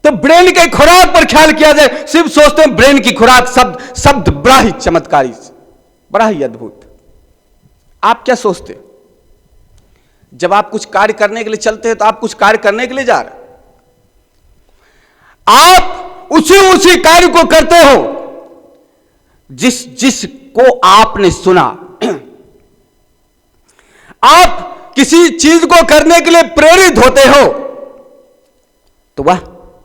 तो ब्रेन के खुराक पर ख्याल किया जाए, सिर्फ सोचते हैं ब्रेन की खुराक, शब्द बड़ा ही चमत्कारी, बड़ा ही अद्भुत। आप क्या सोचते? जब आप कुछ कार्य करने के लिए चलते हैं तो आप कुछ कार्य करने के लिए जा रहे, आप उसी कार्य को करते हो जिसको आपने सुना। आप किसी चीज को करने के लिए प्रेरित होते हो तो वह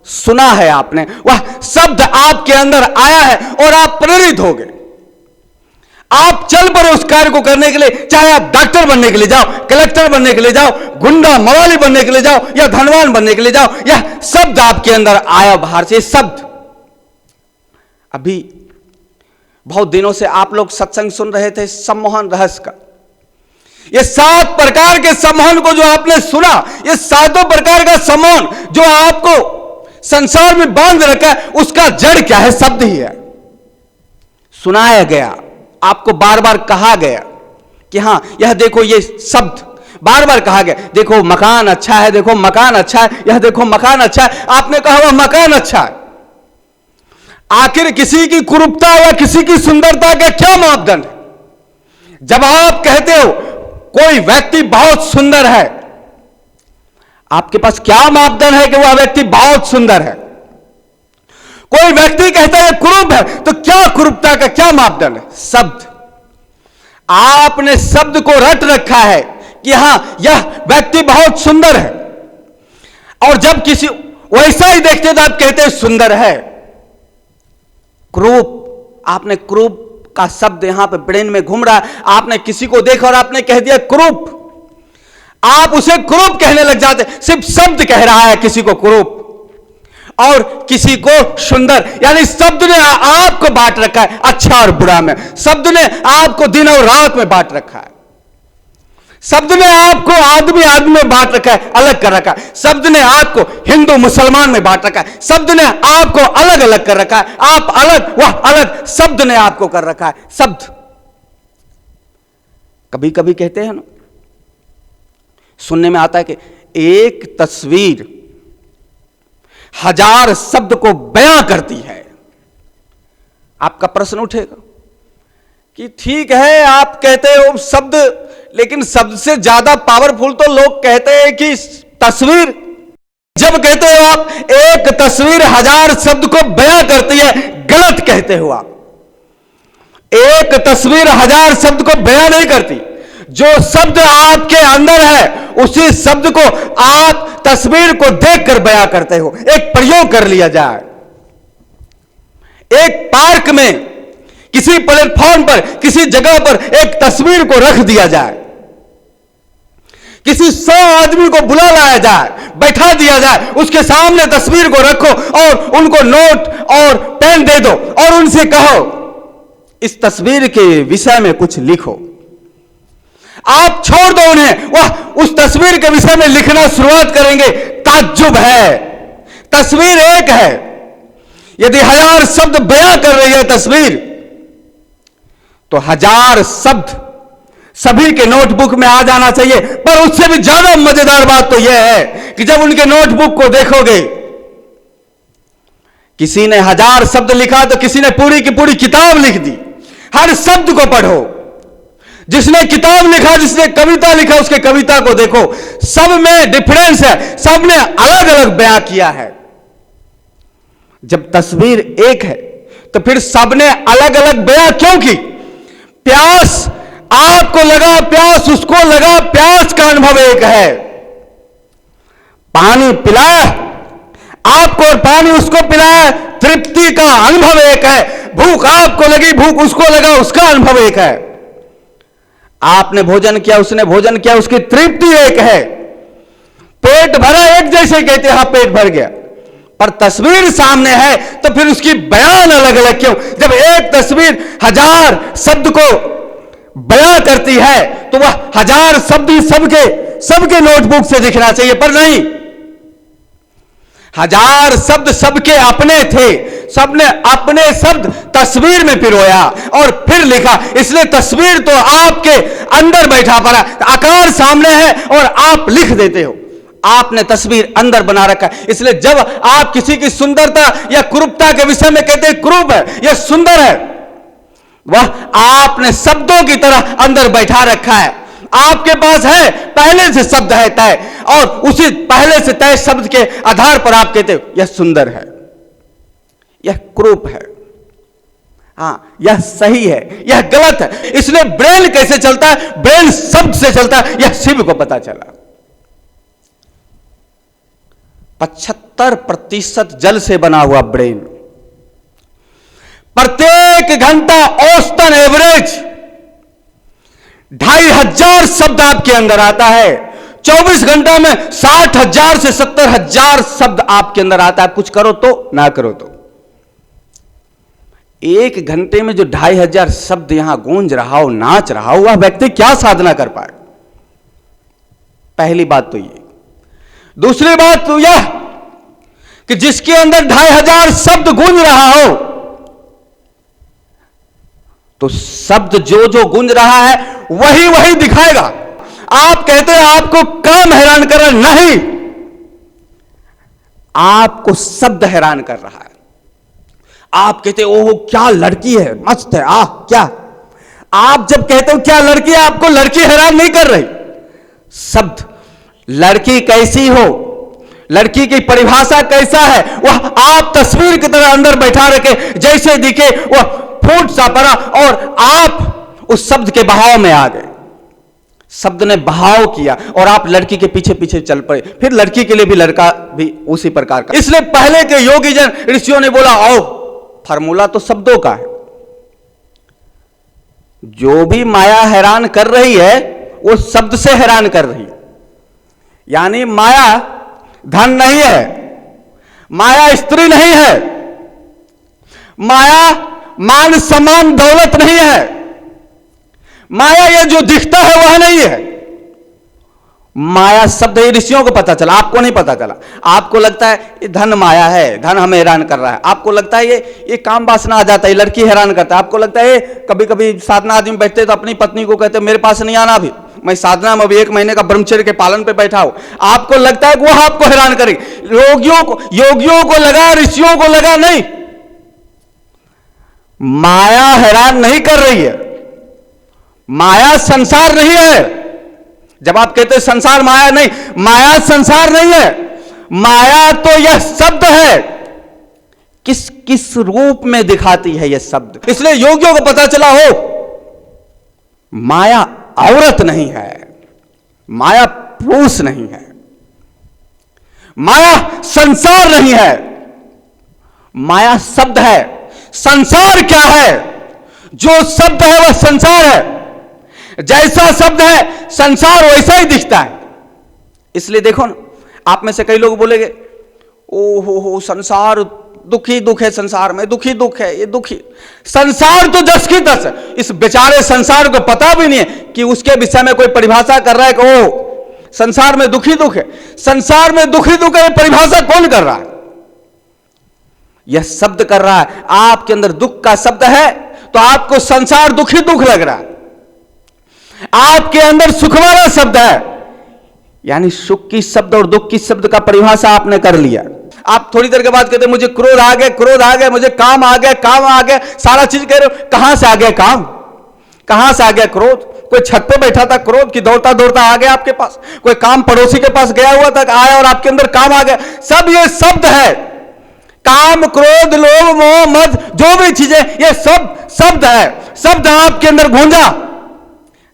सुना है आपने, वह शब्द आपके अंदर आया है और आप प्रेरित हो गए। आप चल पड़े उस कार्य को करने के लिए, चाहे आप डॉक्टर बनने के लिए जाओ, कलेक्टर बनने के लिए जाओ, गुंडा मवाली बनने के लिए जाओ, या धनवान बनने के लिए जाओ, यह शब्द आपके अंदर आया बाहर से। शब्द, अभी बहुत दिनों से आप लोग सत्संग सुन रहे थे सम्मोहन रहस्य का। ये 7 प्रकार के सम्मोहन को जो आपने सुना, ये 7 प्रकार का सम्मोहन जो आपको संसार में बांध रखा है, उसका जड़ क्या है? शब्द ही है। सुनाया गया, आपको बार बार कहा गया कि हां यह देखो, ये शब्द बार बार कहा गया, देखो मकान अच्छा है, देखो मकान अच्छा है, यह देखो मकान अच्छा है। आपने कहा वह मकान अच्छा है। आखिर किसी की कुरूपता या किसी की सुंदरता का क्या मापदंड है? जब आप कहते हो कोई व्यक्ति बहुत सुंदर है, आपके पास क्या मापदंड है कि वह व्यक्ति बहुत सुंदर है? कोई व्यक्ति कहता है कुरूप है, तो क्या कुरूपता का क्या मापदंड है? शब्द। आपने शब्द को रट रखा है कि हां यह व्यक्ति बहुत सुंदर है, और जब किसी वैसा ही देखते तो आप कहते हैं सुंदर है। क्रूप, आपने क्रूप का शब्द यहां पे ब्रेन में घूम रहा है। आपने किसी को देखा और आपने कह दिया क्रूप, आप उसे क्रूप कहने लग जाते। सिर्फ शब्द कह रहा है किसी को क्रूप और किसी को सुंदर, यानी शब्द ने आपको बांट रखा है अच्छा और बुरा में। शब्द ने आपको दिन और रात में बांट रखा है। शब्द ने आपको आदमी आदमी में बांट रखा है, अलग कर रखा है। शब्द ने आपको हिंदू मुसलमान में बांट रखा है। शब्द ने आपको अलग अलग कर रखा है। आप अलग, वह अलग, शब्द ने आपको कर रखा है। शब्द। कभी कभी कहते हैं ना, सुनने में आता है कि एक तस्वीर 1000 शब्द को बयां करती है। आपका प्रश्न उठेगा कि ठीक है, आप कहते हो शब्द, लेकिन शब्द से ज्यादा पावरफुल तो लोग कहते हैं कि तस्वीर। जब कहते हो आप एक तस्वीर 1000 शब्द को बयां करती है, गलत कहते हो आप। एक तस्वीर 1000 शब्द को बयां नहीं करती। जो शब्द आपके अंदर है, उसी शब्द को आप तस्वीर को देखकर बयां करते हो। एक प्रयोग कर लिया जाए, एक पार्क में, किसी प्लेटफॉर्म पर, किसी जगह पर एक तस्वीर को रख दिया जाए, किसी 100 आदमी को बुला लाया जाए, बैठा दिया जाए, उसके सामने तस्वीर को रखो और उनको नोट और पेन दे दो और उनसे कहो इस तस्वीर के विषय में कुछ लिखो। आप छोड़ दो उन्हें, वह उस तस्वीर के विषय में लिखना शुरुआत करेंगे। ताज्जुब है, तस्वीर एक है। यदि 1000 शब्द बयां कर रही है तस्वीर, तो 1000 शब्द सभी के नोटबुक में आ जाना चाहिए। पर उससे भी ज्यादा मजेदार बात तो यह है कि जब उनके नोटबुक को देखोगे, किसी ने 1000 शब्द लिखा तो किसी ने पूरी की पूरी किताब लिख दी। हर शब्द को पढ़ो। जिसने किताब लिखा, जिसने कविता लिखा, उसके कविता को देखो। सब में डिफरेंस है, सब ने अलग अलग बयां किया है। जब तस्वीर एक है तो फिर सबने अलग अलग बयां क्यों की? प्यास आपको लगा, प्यास उसको लगा, प्यास का अनुभव एक है। पानी पिलाया आपको और पानी उसको पिलाया, तृप्ति का अनुभव एक है। भूख आपको लगी, भूख उसको लगा, उसका अनुभव एक है। आपने भोजन किया, उसने भोजन किया, उसकी तृप्ति एक है। पेट भरा, एक जैसे कहते हैं हाँ पेट भर गया, पर तस्वीर सामने है तो फिर उसकी बयान अलग अलग क्यों? जब एक तस्वीर 1000 शब्द को बयां करती है तो वह 1000 शब्द ही सबके नोटबुक से दिखना चाहिए, पर नहीं। 1000 शब्द सबके अपने थे, सबने अपने शब्द तस्वीर में पिरोया और फिर लिखा। इसलिए तस्वीर तो आपके अंदर बैठा पड़ा, आकार सामने है और आप लिख देते हो। आपने तस्वीर अंदर बना रखा है। इसलिए जब आप किसी की सुंदरता या कुरूपता के विषय में कहते हैं कुरूप है, यह सुंदर है, वह आपने शब्दों की तरह अंदर बैठा रखा है। आपके पास है, पहले से शब्द है तय, और उसी पहले से तय शब्द के आधार पर आप कहते हो यह सुंदर है, यह कुरूप है, हां यह सही है, यह गलत है। इसलिए ब्रेन कैसे चलता है? ब्रेन शब्द से चलता है। यह शिव को पता चला। 75% जल से बना हुआ ब्रेन, प्रत्येक घंटा औसतन एवरेज 2500 शब्द आपके अंदर आता है। 24 घंटा में 60,000 से 70,000 शब्द आपके अंदर आता है। कुछ करो तो, ना करो तो। एक घंटे में जो 2500 शब्द यहां गूंज रहा हो, नाच रहा हो, वह व्यक्ति क्या साधना कर पाए? पहली बात तो ये। दूसरी बात तो यह कि जिसके अंदर 2500 शब्द गूंज रहा हो, तो शब्द जो जो गूंज रहा है वही वही दिखाएगा। आप कहते हैं आपको काम हैरान कर रहा है, नहीं, आपको शब्द हैरान कर रहा है। आप कहते हो ओह क्या लड़की है, मस्त है, आह क्या। आप जब कहते हो क्या लड़की है, आपको लड़की हैरान नहीं कर रही, शब्द। लड़की कैसी हो, लड़की की परिभाषा कैसा है, वह आप तस्वीर की तरह अंदर बैठा रखे, जैसे दिखे वह फूट सा पड़ा, और आप उस शब्द के बहाव में आ गए। शब्द ने बहाव किया और आप लड़की के पीछे पीछे चल पड़े। फिर लड़की के लिए भी लड़का भी उसी प्रकार का। इसलिए पहले के योगी जन ऋषियों ने बोला आओ, फार्मूला तो शब्दों का है। जो भी माया हैरान कर रही है वो शब्द से हैरान कर रही है। यानी माया धन नहीं है, माया स्त्री नहीं है, माया मान सम्मान दौलत नहीं है, माया ये जो दिखता है वह नहीं है। माया शब्द ये ऋषियों को पता चला, आपको नहीं पता चला। आपको लगता है ये धन माया है, धन हमें हैरान कर रहा है। आपको लगता है ये काम वासना आ जाता है, लड़की हैरान करता है। आपको लगता है कभी कभी साधना आदमी बैठते तो अपनी पत्नी को कहते मेरे पास नहीं आना, अभी मैं साधना में अभी 1 महीने का ब्रह्मचर्य के पालन पे बैठा हूं। आपको लगता है कि वह आपको हैरान करेगी। योगियों को लगा, ऋषियों को लगा नहीं, माया हैरान नहीं कर रही है, माया संसार नहीं है। जब आप कहते हैं संसार माया नहीं, माया संसार नहीं है, माया तो यह शब्द है। किस किस रूप में दिखाती है यह शब्द। इसलिए योगियों को पता चला हो माया औरत नहीं है, माया पुरुष नहीं है, माया संसार नहीं है, माया शब्द है। संसार क्या है? जो शब्द है वह संसार है। जैसा शब्द है संसार वैसा ही दिखता है। इसलिए देखो ना, आप में से कई लोग बोलेंगे ओ हो संसार दुखी दुख है, संसार में दुखी दुख है, ये दुखी। संसार तो 10 की 10 है। इस बेचारे संसार को पता भी नहीं है कि उसके विषय में कोई परिभाषा कर रहा है कि ओ संसार में दुखी दुख है। संसार में दुखी दुख है, परिभाषा कौन कर रहा है? यह शब्द कर रहा है। आपके अंदर दुख का शब्द है तो आपको संसार दुखी दुख लग रहा है। आपके अंदर सुख वाला शब्द है, यानी सुख की शब्द और दुख की शब्द का परिभाषा आपने कर लिया। आप थोड़ी देर के बाद कहते मुझे क्रोध आ गया, क्रोध आ गया, मुझे काम आ गया, काम आ गया, सारा चीज कह रहे हो। कहां से आ गया काम, कहां से आ गया क्रोध? कोई छत पे बैठा था क्रोध की दौड़ता दौड़ता आ गया आपके पास। कोई काम पड़ोसी के पास गया हुआ था, आया और आपके अंदर काम आ गया। सब ये शब्द है। काम, क्रोध, लोभ, मोह, मद, जो भी चीजें, ये सब शब्द है। शब्द आपके अंदर गूंजा।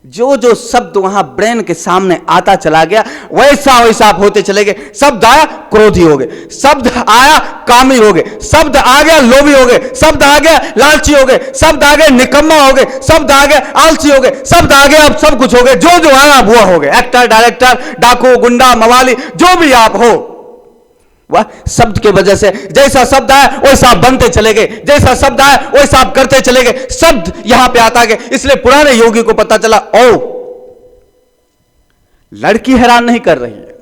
जो जो शब्द वहां ब्रेन के सामने आता चला गया वैसा वैसा आप होते चले गए। शब्द आया क्रोधी हो गए, शब्द आया कामी हो गए, शब्द आ गया लोभी हो गए, शब्द आ गया लालची हो गए, शब्द आ गए निकम्मा हो गए, शब्द आ गए आलसी हो गए, शब्द आ गया आप सब कुछ हो गए। जो जो आया आप वो हो गए। एक्टर, डायरेक्टर, डाकू, गुंडा, मवाली, जो भी आप हो वह शब्द के वजह से। जैसा शब्द आया वैसा आप बनते चले गए, जैसा शब्द आया वैसा आप करते चले गए। शब्द यहां पे आता गया। इसलिए पुराने योगी को पता चला ओ लड़की हैरान नहीं कर रही है,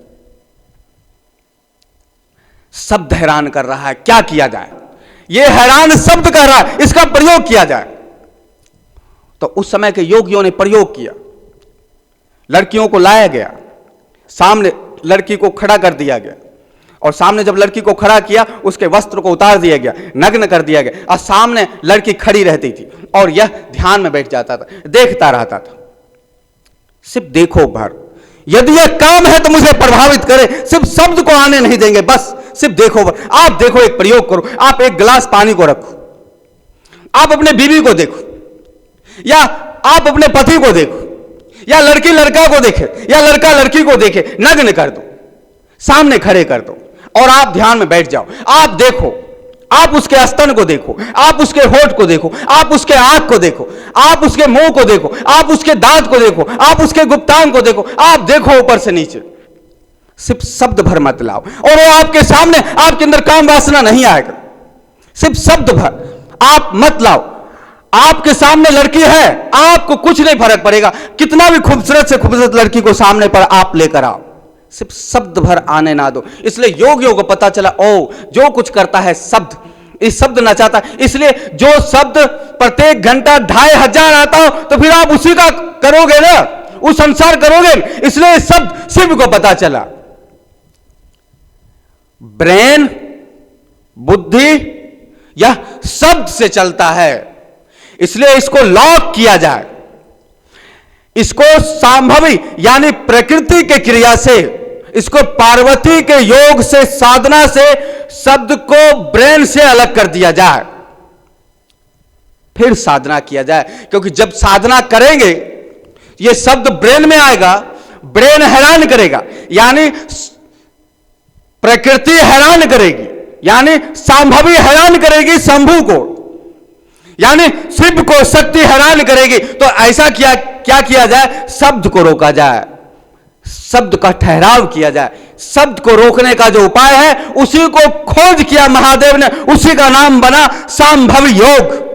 शब्द हैरान कर रहा है। क्या किया जाए? यह हैरान शब्द कर रहा है, इसका प्रयोग किया जाए। तो उस समय के योगियों ने प्रयोग किया। लड़कियों को लाया गया सामने, लड़की को खड़ा कर दिया गया, और सामने जब लड़की को खड़ा किया उसके वस्त्र को उतार दिया गया, नग्न कर दिया गया, और सामने लड़की खड़ी रहती थी और यह ध्यान में बैठ जाता था, देखता रहता था। सिर्फ देखो भर, यदि यह काम है तो मुझे प्रभावित करे, सिर्फ शब्द को आने नहीं देंगे, बस सिर्फ देखो भर। आप देखो, एक प्रयोग करो, आप एक गिलास पानी को रखो, आप अपने बीवी को देखो, या आप अपने पति को देखो, या लड़की लड़का को देखे, या लड़का लड़की को देखे, नग्न कर दो, सामने खड़े कर दो और आप ध्यान में बैठ जाओ। आप देखो, आप उसके स्तन को देखो, आप उसके होठ को देखो, आप उसके आंख को देखो, आप उसके मुंह को देखो, आप उसके दांत को देखो, आप उसके गुप्तांग को देखो, आप देखो ऊपर से नीचे, सिर्फ शब्द भर मत लाओ। और वो आपके सामने, आपके अंदर काम वासना नहीं आएगा, सिर्फ शब्द भर आप मत लाओ। आपके सामने लड़की है, आपको कुछ नहीं फर्क पड़ेगा, कितना भी खूबसूरत से खूबसूरत लड़की को सामने पर आप लेकर आओ, सिर्फ शब्द भर आने ना दो। इसलिए योगियों को पता चला, ओ जो कुछ करता है शब्द, इस शब्द नचाता, इसलिए जो शब्द प्रत्येक घंटा 2500 आता हो तो फिर आप उसी का करोगे ना, उस अनुसार करोगे। इसलिए शब्द शिव को पता चला, ब्रेन, बुद्धि यह शब्द से चलता है, इसलिए इसको लॉक किया जाए, इसको संभवी यानी प्रकृति के क्रिया से, इसको पार्वती के योग से, साधना से शब्द को ब्रेन से अलग कर दिया जाए, फिर साधना किया जाए। क्योंकि जब साधना करेंगे ये शब्द ब्रेन में आएगा, ब्रेन हैरान करेगा, यानी प्रकृति हैरान करेगी, यानी संभवी हैरान करेगी शंभु को, यानी शिव को शक्ति हैरान करेगी। तो ऐसा क्या किया जाए, शब्द को रोका जाए, शब्द का ठहराव किया जाए। शब्द को रोकने का जो उपाय है उसी को खोज किया महादेव ने, उसी का नाम बना संभव योग।